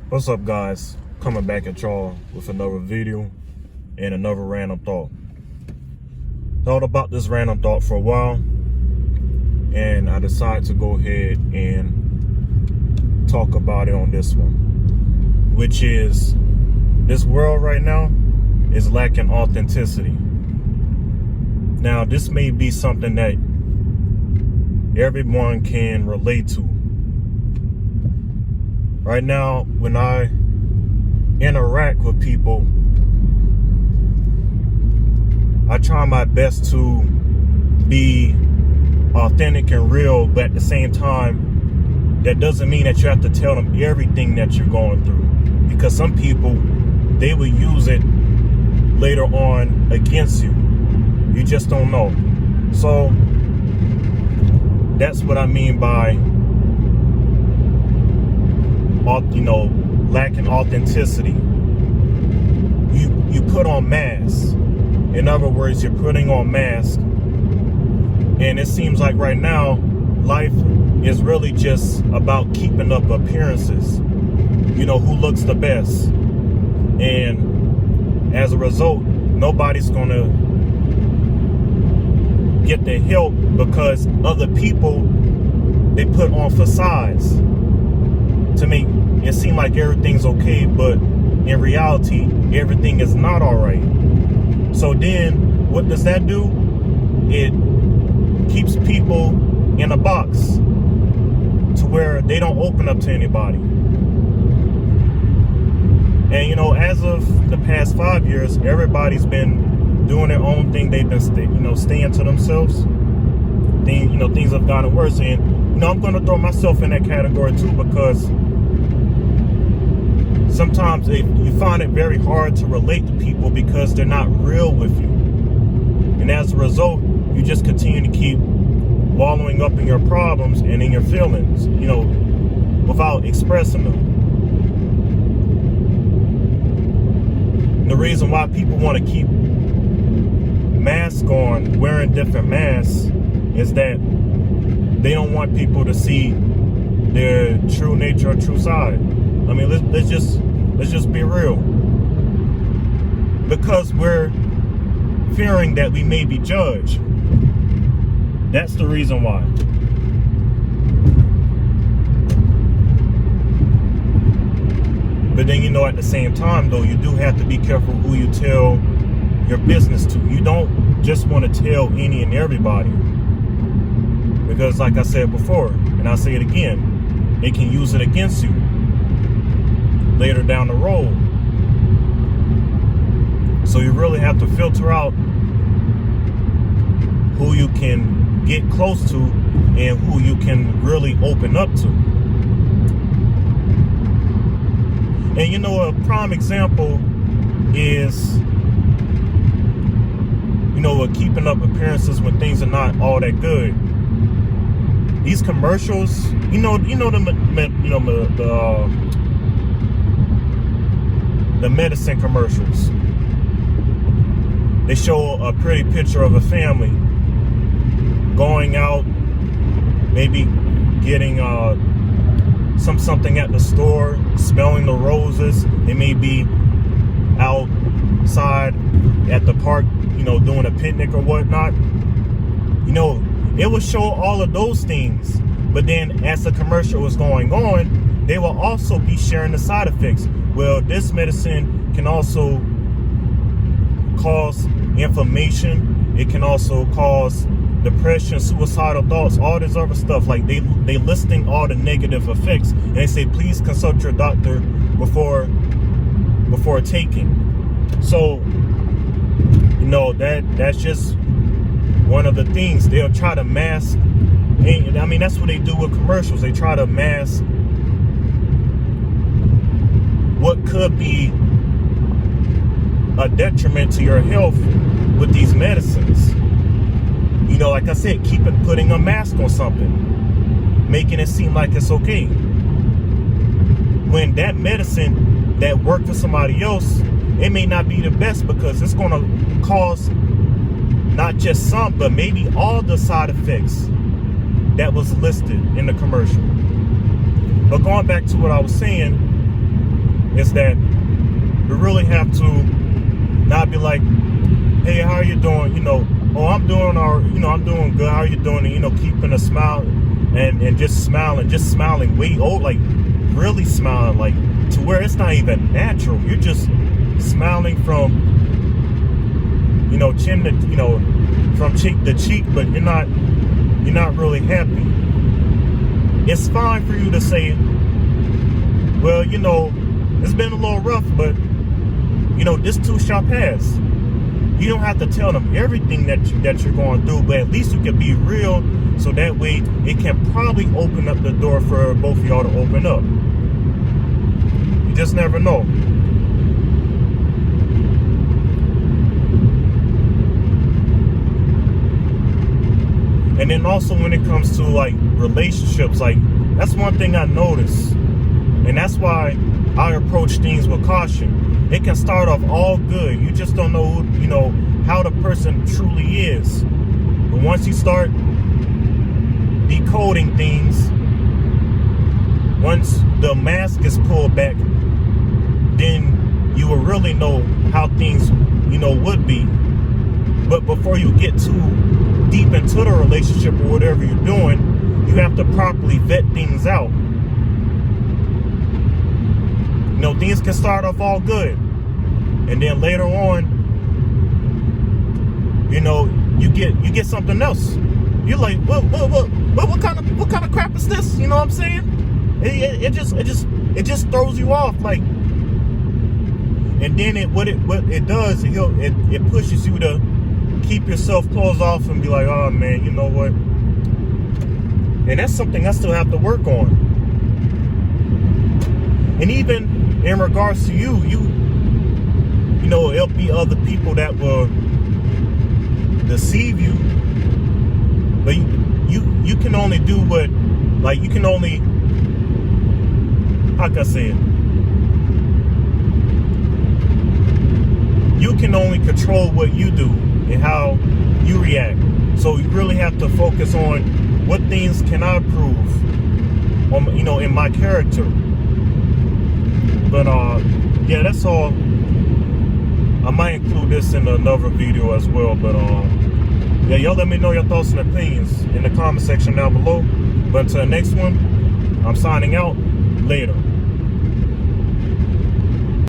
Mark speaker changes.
Speaker 1: What's up, guys? Coming back at y'all with another video and another random thought. Thought about this random thought for a while, and I decided to go ahead and talk about it on this one, which is this world right now is lacking authenticity. Now, this may be something that everyone can relate to. Right now, when I interact with people, I try my best to be authentic and real, but at the same time, that doesn't mean that you have to tell them everything that you're going through, because some people, they will use it later on against you. You just don't know. So that's what I mean by lacking authenticity. You put on masks. In other words, you're putting on masks, and it seems like right now life is really just about keeping up appearances. Who looks the best, and as a result, nobody's gonna get the help because other people, they put on facades to make it seem like everything's okay, but in reality, everything is not all right. So then, what does that do? It keeps people in a box to where they don't open up to anybody. And as of the past 5 years, everybody's been doing their own thing. They've been staying to themselves. Things have gotten worse, and I'm going to throw myself in that category too, because sometimes you find it very hard to relate to people because they're not real with you. And as a result, you just continue to keep wallowing up in your problems and in your feelings, without expressing them. The reason why people want to keep masks on, wearing different masks, is that they don't want people to see their true nature or true side. I mean, let's just be real. Because we're fearing that we may be judged. That's the reason why. But then, at the same time, though, you do have to be careful who you tell your business to. You don't just want to tell any and everybody. Because like I said before, and I'll say it again, they can use it against you later down the road. So you really have to filter out who you can get close to and who you can really open up to. And a prime example is keeping up appearances when things are not all that good. These commercials, the medicine commercials. They show a pretty picture of a family going out, maybe getting something at the store, smelling the roses. They may be outside at the park, doing a picnic or whatnot. It will show all of those things, but then as the commercial is going on, they will also be sharing the side effects. Well, this medicine can also cause inflammation. It can also cause depression, suicidal thoughts, all this other stuff. Like they listing all the negative effects, and they say, please consult your doctor before taking. So, that's just one of the things. They'll try to mask, and I mean, that's what they do with commercials. They try to mask what could be a detriment to your health with these medicines. Like I said, putting a mask on something, making it seem like it's okay, when that medicine that worked for somebody else, it may not be the best, because it's going to cause not just some, but maybe all the side effects that was listed in the commercial. But going back to what I was saying, is that we really have to not be like, hey, how are you doing? You know, oh, I'm doing I'm doing good. How are you doing? And, you know, keeping a smile and just smiling way like really smiling, like to where it's not even natural. You're just smiling from, you know, chin to, you know, from cheek to cheek, but you're not really happy. It's fine for you to say, well, you know, it's been a little rough, but you know, this too shall pass. You don't have to tell them everything that you're going through, but at least you can be real, so that way it can probably open up the door for both of y'all to open up. You just never know. And then also when it comes to like relationships, like that's one thing I noticed, and that's why I approach things with caution. It can start off all good. You just don't know, you know, how the person truly is. But once you start decoding things, once the mask is pulled back, then you will really know how things, you know, would be. But before you get too deep into the relationship or whatever you're doing, you have to properly vet things out. You know, things can start off all good, and then later on, you know, you get something else. You're like, what kind of crap is this? You know what I'm saying? It just throws you off, like. And then what it does, it pushes you to keep yourself closed off and be like, oh man, you know what? And that's something I still have to work on. And even in regards to you know, it'll be other people that will deceive you, but you can only do what, like, you can only, how can I say it? You can only control what you do and how you react. So you really have to focus on what things can I improve on, you know, in my character. But yeah, that's all. I might include this in another video as well. But yeah, y'all let me know your thoughts and opinions in the comment section down below. But until the next one, I'm signing out. Later.